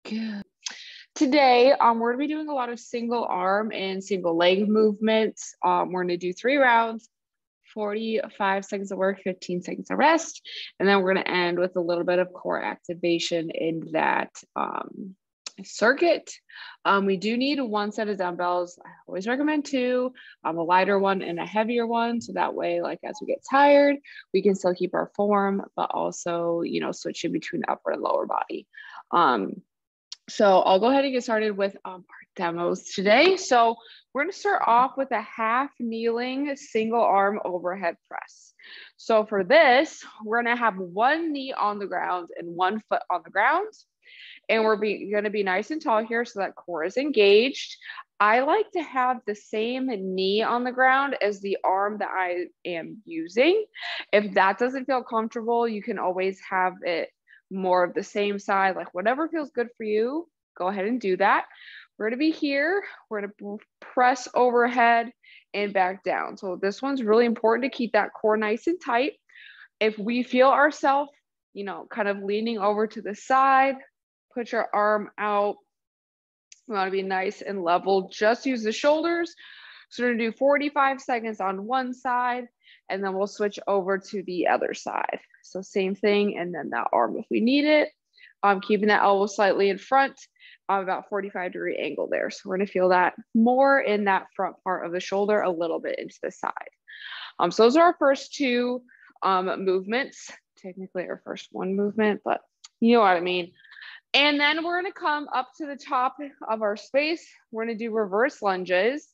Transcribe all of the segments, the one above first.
Good. Today, we're gonna be doing a lot of single arm and single leg movements. We're gonna do 3 rounds, 45 seconds of work, 15 seconds of rest. And then we're gonna end with a little bit of core activation in that circuit. We do need 1 set of dumbbells. I always recommend 2, a lighter one and a heavier one. So that way, like as we get tired, we can still keep our form, but also, switching between upper and lower body. So I'll go ahead and get started with our demos today. So we're going to start off with a half kneeling single arm overhead press. So for this, we're going to have 1 knee on the ground and 1 foot on the ground. And we're going to be nice and tall here so that core is engaged. I like to have the same knee on the ground as the arm that I am using. If that doesn't feel comfortable, you can always have it more of the same side, like whatever feels good for you, go ahead and do that. We're going to be here. We're going to press overhead and back down. So this one's really important to keep that core nice and tight. If we feel ourselves, kind of leaning over to the side, put your arm out. We want to be nice and level. Just use the shoulders. So we're going to do 45 seconds on one side, and then we'll switch over to the other side. So same thing, and then that arm if we need it. Keeping that elbow slightly in front, about 45-degree angle there. So we're going to feel that more in that front part of the shoulder, a little bit into the side. So those are our first 2 movements. Technically our first 1 movement, but you know what I mean. And then we're going to come up to the top of our space. We're going to do reverse lunges.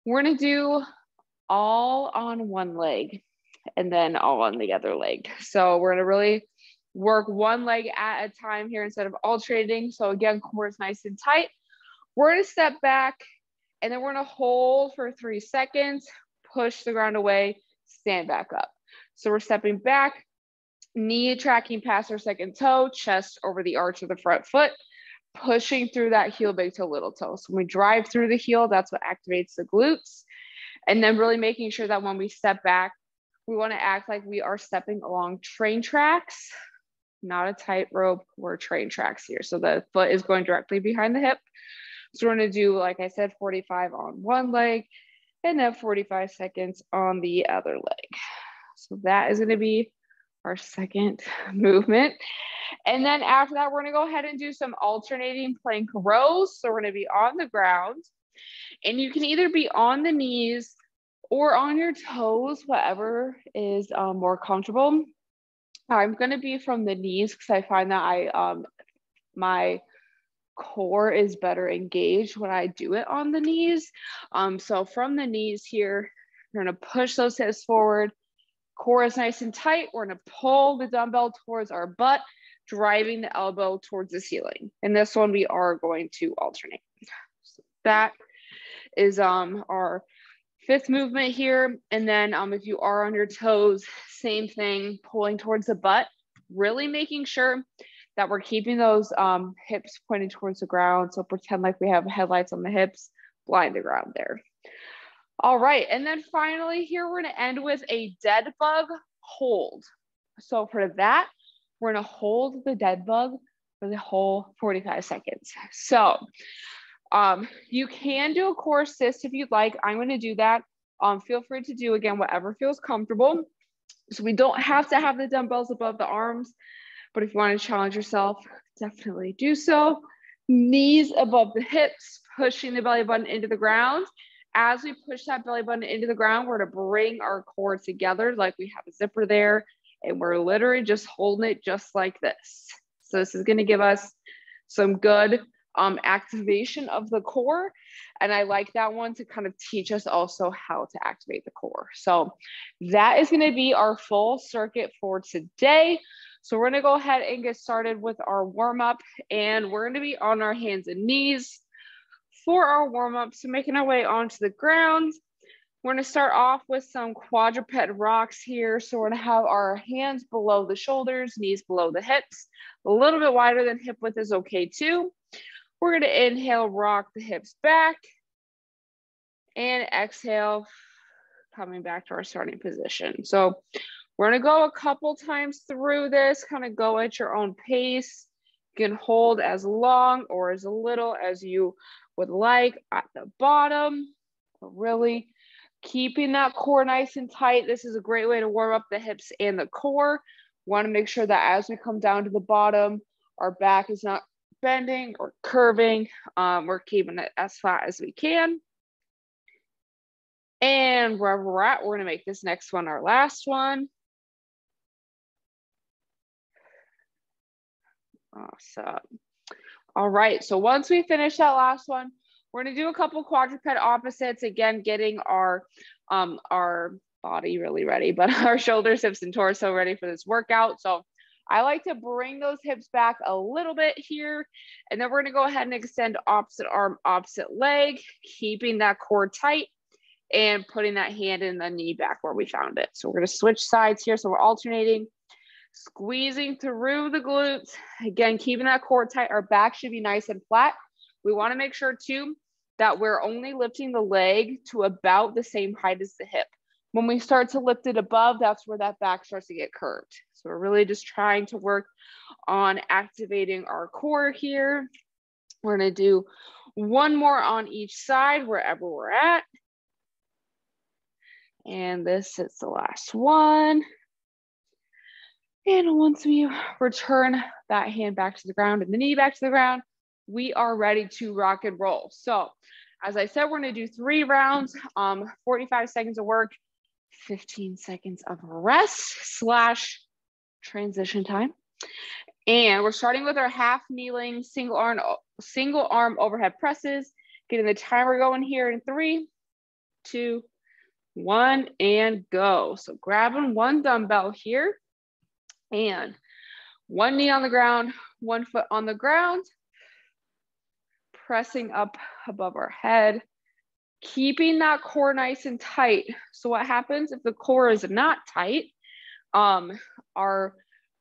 We're going to do all on one leg and then all on the other leg. So we're going to really work one leg at a time here instead of alternating. So again, core is nice and tight. We're going to step back and then we're going to hold for 3 seconds, push the ground away, stand back up. So we're stepping back, knee tracking past our second toe, chest over the arch of the front foot, pushing through that heel big toe, little toe. So when we drive through the heel, that's what activates the glutes. And then really making sure that when we step back, we want to act like we are stepping along train tracks, not a tightrope. We're train tracks here. So the foot is going directly behind the hip. So we're going to do, like I said, 45 on one leg and then 45 seconds on the other leg. So that is going to be our second movement. And then after that, we're going to go ahead and do some alternating plank rows. So we're going to be on the ground. And you can either be on the knees or on your toes, whatever is more comfortable. I'm going to be from the knees because I find that my core is better engaged when I do it on the knees. So from the knees here, we're going to push those hips forward. Core is nice and tight. We're going to pull the dumbbell towards our butt, driving the elbow towards the ceiling. And this one, we are going to alternate. So that is our 5th movement here. And then if you are on your toes, same thing, pulling towards the butt, really making sure that we're keeping those hips pointed towards the ground. So pretend like we have headlights on the hips, blind the ground there. All right, and then finally here, we're gonna end with a dead bug hold. So for that, we're gonna hold the dead bug for the whole 45 seconds. So you can do a core assist if you'd like. I'm gonna do that. Feel free to do, again, whatever feels comfortable. So we don't have to have the dumbbells above the arms, but if you wanna challenge yourself, definitely do so. Knees above the hips, pushing the belly button into the ground. As we push that belly button into the ground, we're to bring our core together like we have a zipper there, and we're literally just holding it just like this. So this is gonna give us some good activation of the core. And I like that one to kind of teach us also how to activate the core. So that is gonna be our full circuit for today. So we're gonna go ahead and get started with our warm-up, and we're gonna be on our hands and knees for our warm-up. So making our way onto the ground. We're gonna start off with some quadruped rocks here. So we're gonna have our hands below the shoulders, knees below the hips. A little bit wider than hip width is okay too. We're gonna inhale, rock the hips back, and exhale, coming back to our starting position. So we're gonna go a couple times through this, kind of go at your own pace. can hold as long or as little as you would like at the bottom. Really keeping that core nice and tight. This is a great way to warm up the hips and the core. Want to make sure that as we come down to the bottom, our back is not bending or curving. We're keeping it as flat as we can. And wherever we're at, we're going to make this next one our last one. Awesome. All right, so once we finish that last one, we're going to do a couple quadruped opposites, again, getting our body really ready, but our shoulders, hips, and torso ready for this workout. So I like to bring those hips back a little bit here, and then we're going to go ahead and extend opposite arm, opposite leg, keeping that core tight and putting that hand in the knee back where we found it. So we're going to switch sides here. So we're alternating, squeezing through the glutes. Again, keeping that core tight. Our back should be nice and flat. We want to make sure too that we're only lifting the leg to about the same height as the hip. When we start to lift it above, that's where that back starts to get curved. So we're really just trying to work on activating our core here. We're going to do one more on each side, wherever we're at. And this is the last one. And once we return that hand back to the ground and the knee back to the ground, we are ready to rock and roll. So as I said, we're going to do 3 rounds, 45 seconds of work, 15 seconds of rest / transition time. And we're starting with our half kneeling single arm overhead presses, getting the timer going here in 3, 2, 1, and go. So grabbing one dumbbell here and one knee on the ground, one foot on the ground, pressing up above our head, keeping that core nice and tight. So what happens if the core is not tight? Our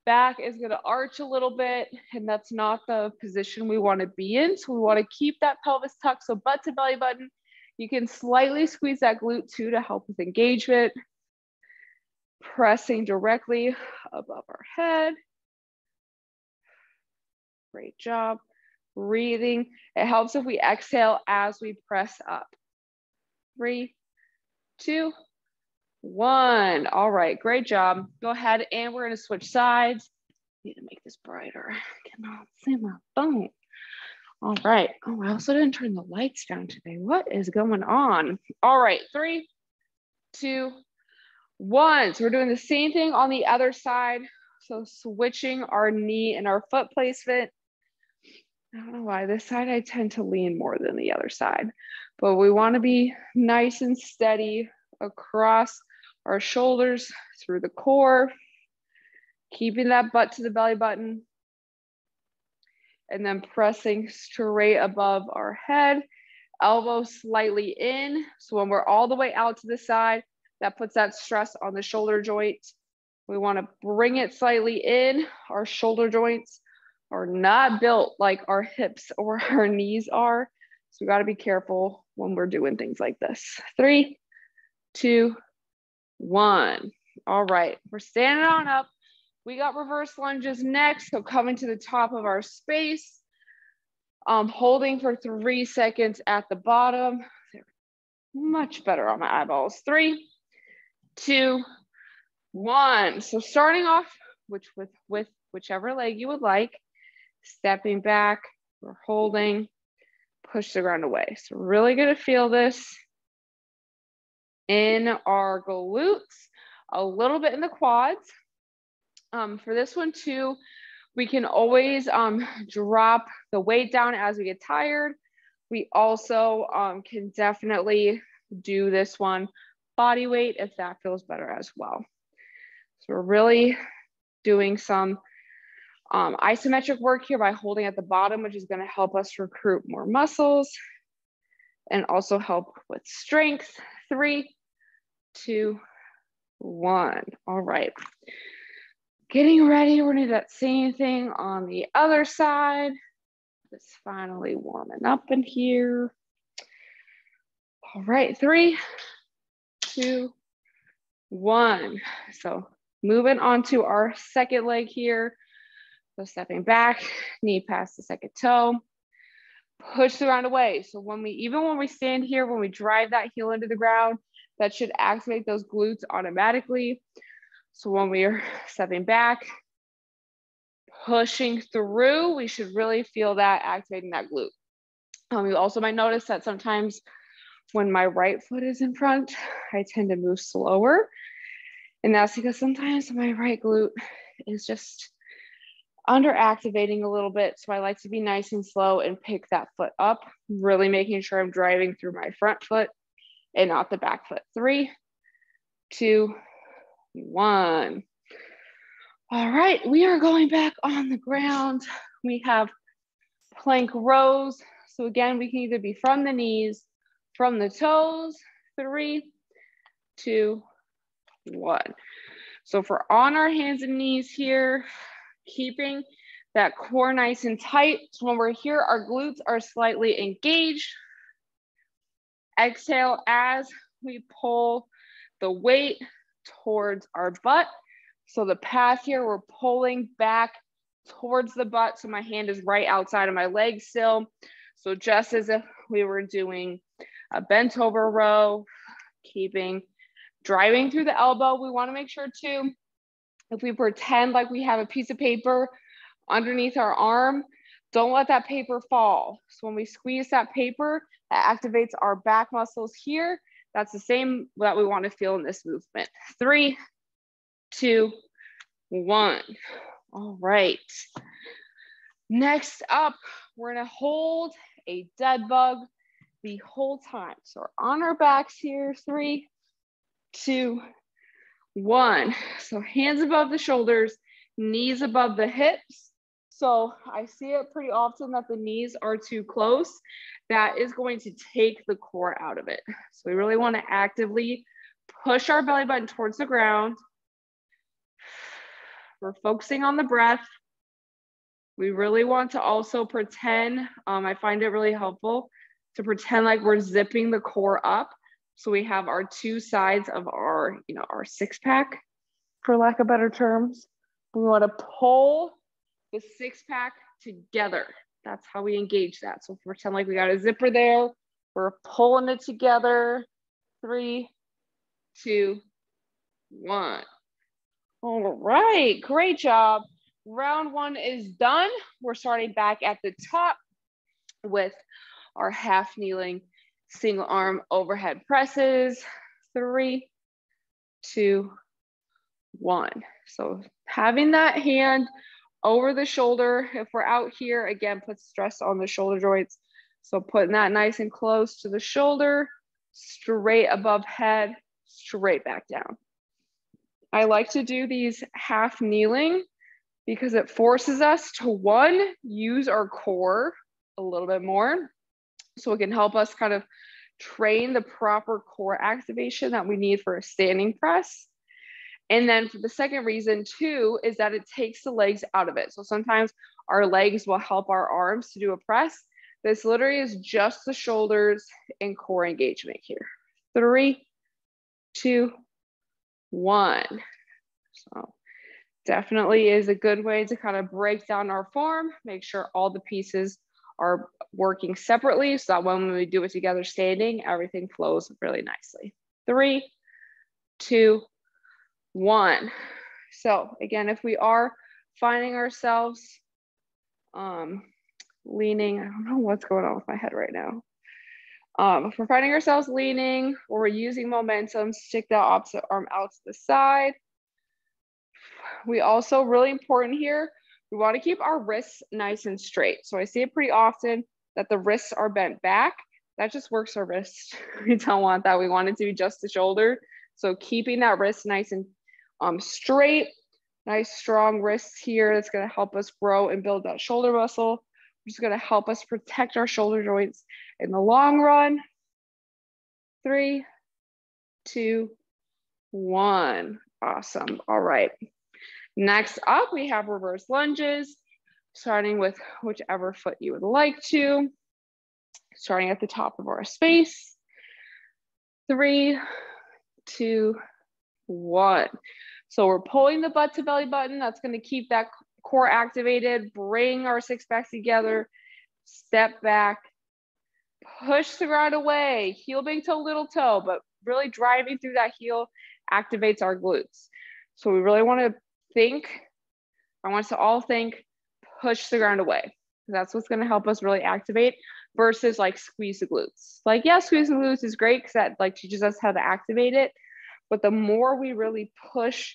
back is going to arch a little bit, and that's not the position we want to be in. So we want to keep that pelvis tucked. So butt to belly button. You can slightly squeeze that glute too to help with engagement. Pressing directly above our head. Great job. Breathing. It helps if we exhale as we press up. 3, 2, 1. All right, great job. Go ahead and we're going to switch sides. Need to make this brighter. I cannot see my phone. All right. Oh, I also didn't turn the lights down today. What is going on? All right, 3, 2, 1. So we're doing the same thing on the other side. So switching our knee and our foot placement. I don't know why this side I tend to lean more than the other side, but we want to be nice and steady across our shoulders through the core, keeping that butt to the belly button, and then pressing straight above our head, elbows slightly in. So when we're all the way out to the side, that puts that stress on the shoulder joint. We want to bring it slightly in. Our shoulder joints are not built like our hips or our knees are. So we got to be careful when we're doing things like this. 3, 2, 1. All right, we're standing on up. We got reverse lunges next. So coming to the top of our space, holding for 3 seconds at the bottom. Much better on my eyeballs. 3, 2, 1. So starting off with whichever leg you would like, stepping back, we're holding, push the ground away. So we're really going to feel this in our glutes, a little bit in the quads. For this one too, we can always drop the weight down as we get tired. We also can definitely do this one body weight if that feels better as well. So we're really doing some isometric work here by holding at the bottom, which is going to help us recruit more muscles and also help with strength. 3, 2, 1. All right. Getting ready. We're going to do that same thing on the other side. Just finally warming up in here. All right. 3, 2, 1. So moving on to our second leg here. So stepping back, knee past the second toe, push the ground away. So even when we stand here, when we drive that heel into the ground, that should activate those glutes automatically. So when we are stepping back, pushing through, we should really feel that activating that glute. You also might notice that sometimes when my right foot is in front, I tend to move slower. And that's because sometimes my right glute is just under activating a little bit. So I like to be nice and slow and pick that foot up, really making sure I'm driving through my front foot and not the back foot. 3, 2, 1. All right, we are going back on the ground. We have plank rows. So again, we can either be from the knees, from the toes. 3, 2, 1. So if we're on our hands and knees here, keeping that core nice and tight. So when we're here, our glutes are slightly engaged. Exhale as we pull the weight towards our butt. So the path here, we're pulling back towards the butt. So my hand is right outside of my leg still. So just as if we were doing a bent over row, driving through the elbow. We want to make sure too, if we pretend like we have a piece of paper underneath our arm, don't let that paper fall. So when we squeeze that paper, that activates our back muscles here. That's the same that we want to feel in this movement. 3, 2, 1. All right. Next up, we're going to hold a dead bug the whole time. So we're on our backs here. 3, 2, 1. So hands above the shoulders, knees above the hips. So I see it pretty often that the knees are too close. That is going to take the core out of it. So we really want to actively push our belly button towards the ground. We're focusing on the breath. We really want to also pretend, I find it really helpful to pretend like we're zipping the core up. So we have our two sides of our six pack, for lack of better terms. We want to pull the six pack together. That's how we engage that. So pretend like we got a zipper there. We're pulling it together. 3, 2, 1. All right, great job. Round 1 is done. We're starting back at the top with our half kneeling single arm overhead presses. 3, 2, 1. So having that hand over the shoulder, if we're out here, again, put stress on the shoulder joints. So putting that nice and close to the shoulder, straight above head, straight back down. I like to do these half kneeling because it forces us to, one, use our core a little bit more. So it can help us kind of train the proper core activation that we need for a standing press. And then for the second reason too, is that it takes the legs out of it. So sometimes our legs will help our arms to do a press. This literally is just the shoulders and core engagement here. 3, 2, 1. So definitely is a good way to kind of break down our form, make sure all the pieces are working separately so that when we do it together standing, everything flows really nicely. 3, 2, 1. So again, if we are finding ourselves leaning, I don't know what's going on with my head right now. If we're finding ourselves leaning or we're using momentum, stick that opposite arm out to the side. We also, really important here, we want to keep our wrists nice and straight. So I see it pretty often that the wrists are bent back. That just works our wrist. We don't want that. We want it to be just the shoulder. So keeping that wrist nice and straight, nice strong wrists here. That's going to help us grow and build that shoulder muscle, which is going to help us protect our shoulder joints in the long run. 3, 2, 1. Awesome. All right. Next up, we have reverse lunges, starting with whichever foot you would like to, starting at the top of our space. 3, 2, 1. So we're pulling the butt to belly button. That's going to keep that core activated, bring our six packs together, step back, push the ground away, heel big toe, little toe, but really driving through that heel activates our glutes. So we really want to think, I want us to all think, push the ground away. That's what's going to help us really activate versus like squeeze the glutes. Like, yeah, squeeze the glutes is great because that like teaches us how to activate it. But the more we really push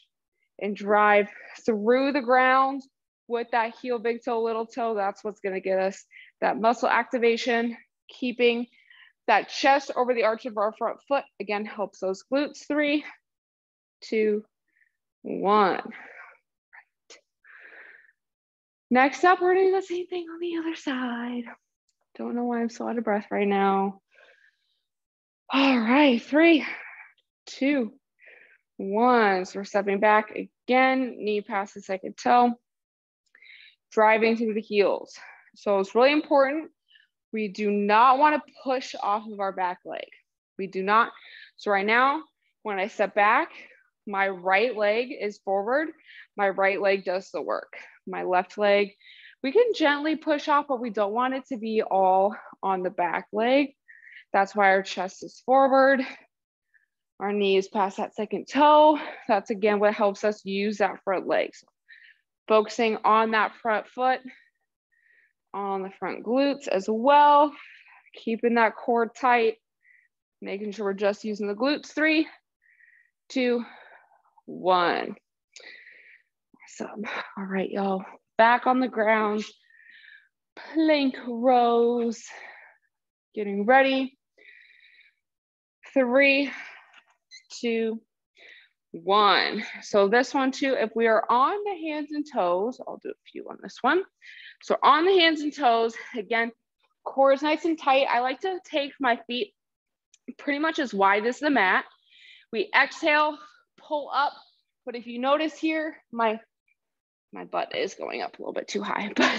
and drive through the ground with that heel, big toe, little toe, that's what's going to get us that muscle activation. Keeping that chest over the arch of our front foot, again, helps those glutes. 3, 2, 1. Right. Next up, we're doing the same thing on the other side. Don't know why I'm so out of breath right now. All right, 3, 2, 1. So we're stepping back again, knee past the second toe, driving through the heels. So it's really important. We do not want to push off of our back leg. We do not. So right now, when I step back, my right leg is forward. My right leg does the work. My left leg, we can gently push off, but we don't want it to be all on the back leg. That's why our chest is forward. Our knee is past that second toe. That's again what helps us use that front leg. So focusing on that front foot, on the front glutes as well, keeping that core tight, making sure we're just using the glutes. 3, 2, 1. Awesome. All right, y'all, back on the ground, plank rows, getting ready. 3, 2, 1. So this one too, if we are on the hands and toes, I'll do a few on this one. So on the hands and toes, again, core is nice and tight. I like to take my feet pretty much as wide as the mat. We exhale, pull up. But if you notice here, my butt is going up a little bit too high, but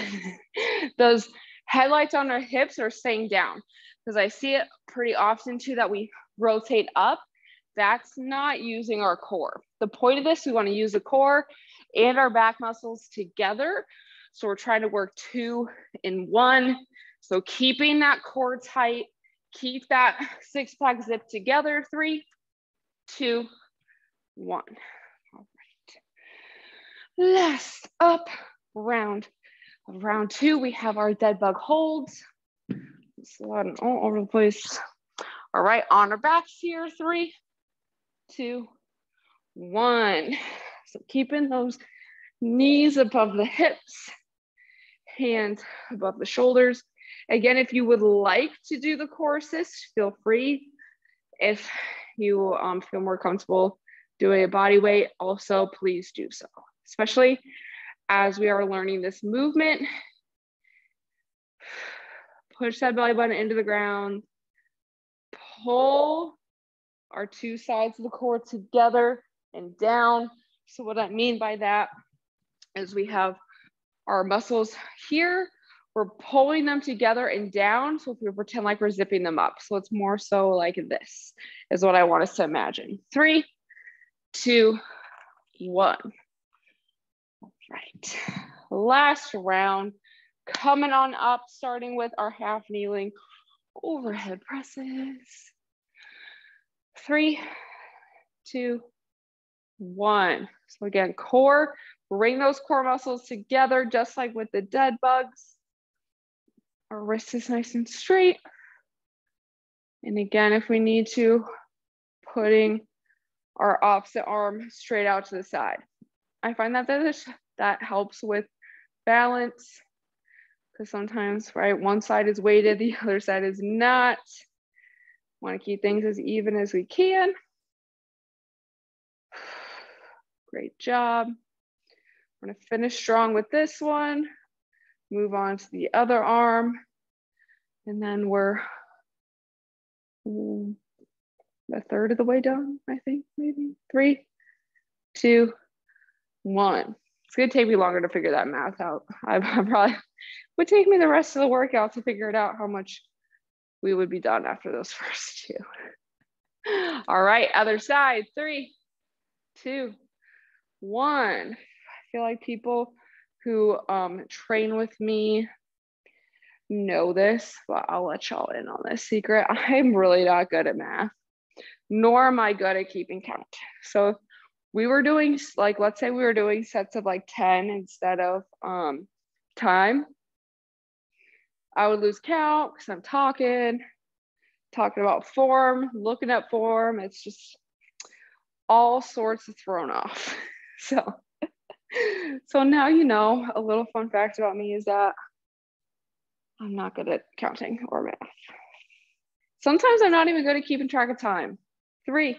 those headlights on our hips are staying down because I see it pretty often too that we rotate up. That's not using our core. The point of this, we want to use the core and our back muscles together. So we're trying to work 2 in 1. So keeping that core tight, keep that six pack zip together. 3, 2, 1. All right. Last up round. Round 2, we have our dead bug holds. It's a lot all over the place. All right, on our backs here. 3, 2, 1. So keeping those knees above the hips, hands above the shoulders. Again, if you would like to do the core assist, feel free. If you feel more comfortable doing a body weight, also please do so, especially as we are learning this movement. Push that belly button into the ground, pull our 2 sides of the core together and down. So what I mean by that is we have our muscles here, we're pulling them together and down. So if we pretend like we're zipping them up. So it's more so like this is what I want us to imagine. 3, 2, 1. All right, last round, coming on up, starting with our half kneeling overhead presses. 3, 2, 1. So again, core, bring those core muscles together, just like with the dead bugs. Our wrist is nice and straight. And again, if we need to, putting our opposite arm straight out to the side. I find that helps with balance, because sometimes, right, one side is weighted, the other side is not. Want to keep things as even as we can. Great job. We're gonna finish strong with this one. Move on to the other arm. And then we're a third of the way done, I think, maybe. 3, 2, 1. It's gonna take me longer to figure that math out. I probably would take me the rest of the workout to figure it out how much we would be done after those first 2. All right, other side. 3, 2, 1. I feel like people who train with me know this, but I'll let y'all in on this secret. I'm really not good at math, nor am I good at keeping count. So if we were doing, like, let's say we were doing sets of like 10 instead of time, I would lose count because I'm talking about form, looking at form. It's just all sorts of thrown off. So now you know. A little fun fact about me is that I'm not good at counting or math. Sometimes I'm not even good at keeping track of time. 3,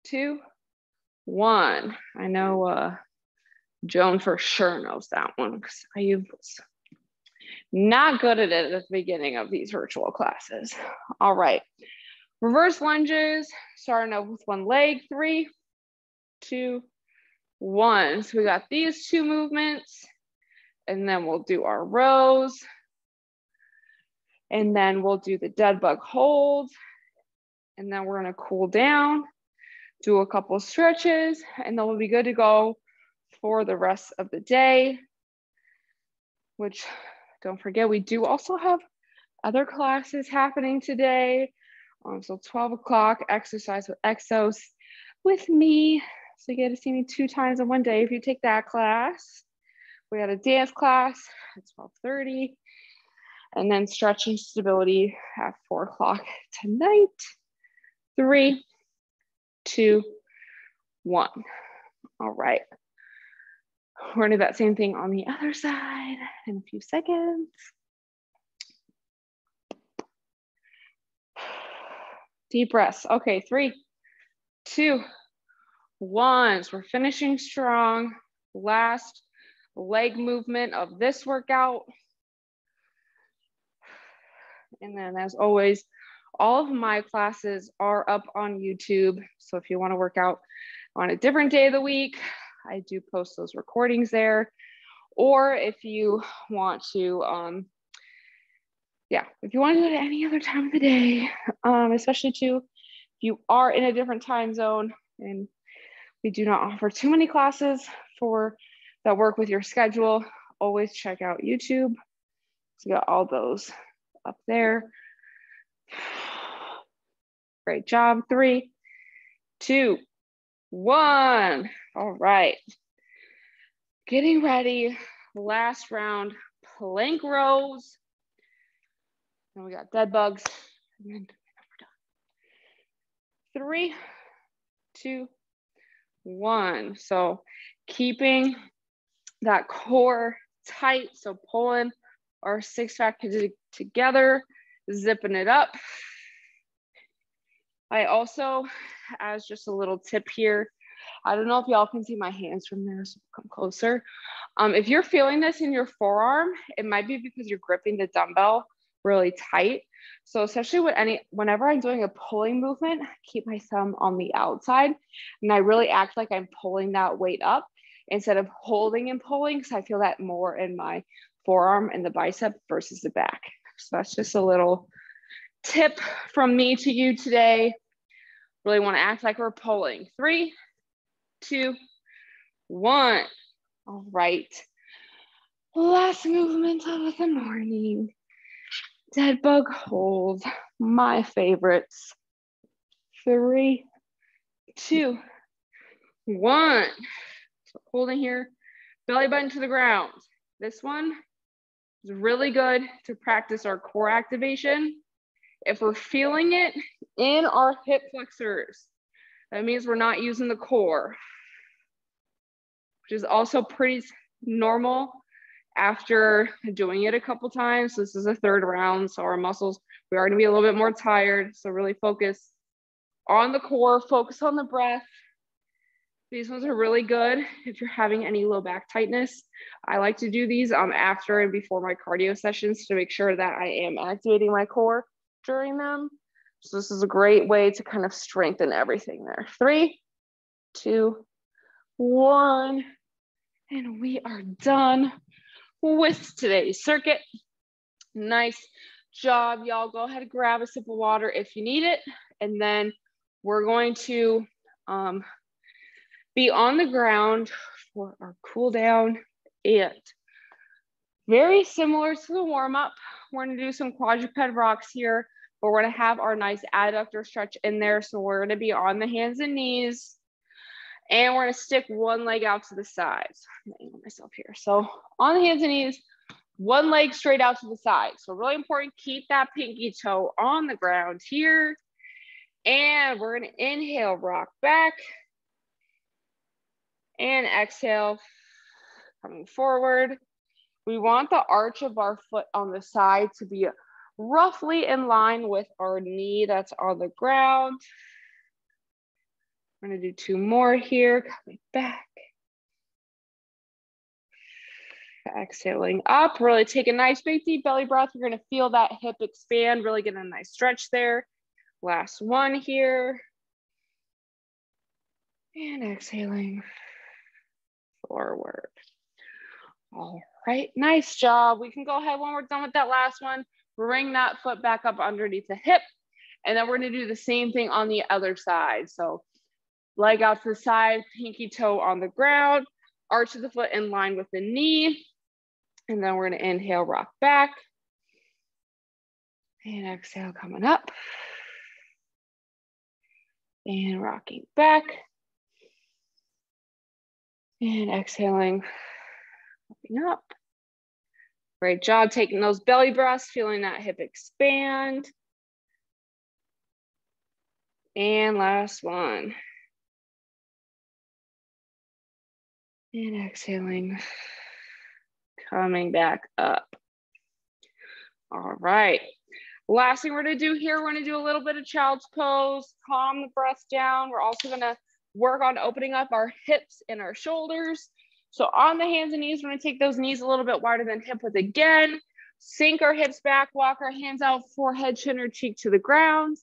2, 1. I know Joan for sure knows that one because I was not good at it at the beginning of these virtual classes. All right. Reverse lunges, starting out with one leg. 3, 2, 1. So we got these 2 movements, and then we'll do our rows. And then we'll do the dead bug hold. And then we're gonna cool down, do a couple of stretches, and then we'll be good to go for the rest of the day, which don't forget, we do also have other classes happening today. So 12 o'clock, exercise with Exos with me. So you get to see me 2 times in one day if you take that class. We got a dance class at 12:30. And then stretching stability at 4 o'clock tonight. 3, 2, 1. All right. We're gonna do that same thing on the other side in a few seconds. Deep breaths. Okay, 3, 2, 1. So we're finishing strong. Last leg movement of this workout. And then as always, all of my classes are up on YouTube. So if you want to work out on a different day of the week, I do post those recordings there. Or if you want to, if you want to do it at any other time of the day, especially too, if you are in a different time zone, and we do not offer too many classes for that work with your schedule, always check out YouTube. So you got all those up there. Great job. 3, 2, 1. All right. Getting ready. Last round, plank rows. And we got dead bugs. And then 3, 2, 1. So keeping that core tight. So pulling our 6-pack together, zipping it up. I also, as just a little tip here, I don't know if y'all can see my hands from there, so come closer. If you're feeling this in your forearm, it might be because you're gripping the dumbbell really tight. So especially whenever I'm doing a pulling movement, keep my thumb on the outside, and I really act like I'm pulling that weight up instead of holding and pulling, because I feel that more in my forearm and the bicep versus the back. So that's just a little tip from me to you today. Really want to act like we're pulling. 3, 2, 1. All right. Last movement of the morning. Dead bug hold. My favorites. 3, 2, 1. So holding here. Belly button to the ground. This one is really good to practice our core activation. If we're feeling it in our hip flexors, that means we're not using the core, which is also pretty normal after doing it a couple times. This is a 3rd round, so our muscles, we are gonna be a little bit more tired. So really focus on the core, focus on the breath. These ones are really good if you're having any low back tightness. I like to do these after and before my cardio sessions to make sure that I am activating my core during them. So this is a great way to kind of strengthen everything there. 3, 2, 1. And we are done with today's circuit. Nice job, y'all. Go ahead and grab a sip of water if you need it. And then we're going to be on the ground for our cool down And very similar to the warm-up, we're gonna do some quadruped rocks here, but we're gonna have our nice adductor stretch in there. So we're gonna be on the hands and knees, and we're gonna stick one leg out to the side. So I'm gonna angle myself here. So on the hands and knees, one leg straight out to the side. So really important, keep that pinky toe on the ground here. And we're gonna inhale, rock back. And exhale, coming forward. We want the arch of our foot on the side to be roughly in line with our knee that's on the ground. We're gonna do 2 more here, coming back. Exhaling up, really take a nice big deep belly breath. You're gonna feel that hip expand, really get a nice stretch there. Last one here. And exhaling forward. All right, nice job. We can go ahead when we're done with that last one, bring that foot back up underneath the hip, and then we're gonna do the same thing on the other side. So leg out to the side, pinky toe on the ground, arch of the foot in line with the knee, and then we're gonna inhale, rock back, and exhale, coming up, and rocking back, and exhaling, looking up. Great job taking those belly breaths, feeling that hip expand. And last one. And exhaling, coming back up. All right. Last thing we're gonna do here, we're gonna do a little bit of child's pose, calm the breath down. We're also gonna work on opening up our hips and our shoulders. So on the hands and knees, we're gonna take those knees a little bit wider than hip width again, sink our hips back, walk our hands out, forehead, chin, or cheek to the ground.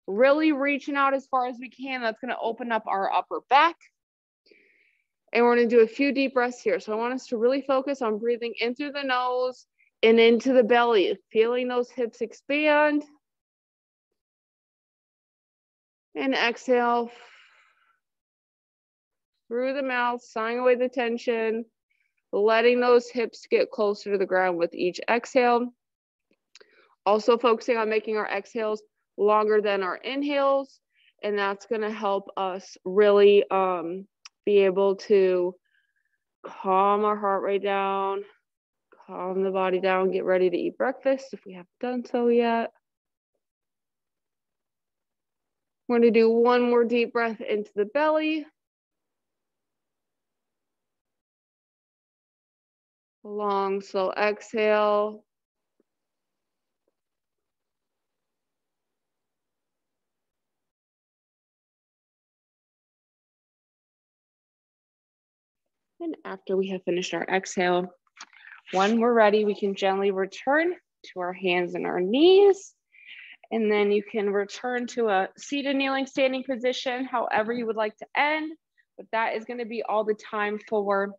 Really reaching out as far as we can. That's gonna open up our upper back. And we're gonna do a few deep breaths here. So I want us to really focus on breathing in through the nose and into the belly, feeling those hips expand. And exhale through the mouth, sighing away the tension, letting those hips get closer to the ground with each exhale. Also focusing on making our exhales longer than our inhales. And that's gonna help us really be able to calm our heart rate down, calm the body down, get ready to eat breakfast if we haven't done so yet. We're gonna do one more deep breath into the belly. Long, slow exhale. And after we have finished our exhale, when we're ready, we can gently return to our hands and our knees. And then you can return to a seated, kneeling, standing position, however you would like to end. But that is going to be all the time for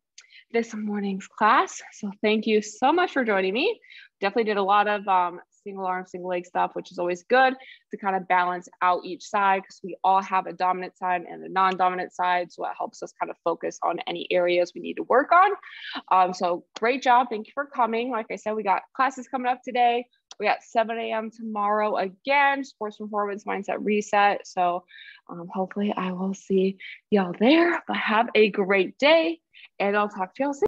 this morning's class. So thank you so much for joining me. Definitely did a lot of single arm, single leg stuff, which is always good to kind of balance out each side because we all have a dominant side and a non-dominant side. So it helps us kind of focus on any areas we need to work on. So great job. Thank you for coming. Like I said, we got classes coming up today. We got 7 a.m. tomorrow again, sports performance mindset reset. So hopefully I will see y'all there, but have a great day and I'll talk to y'all soon.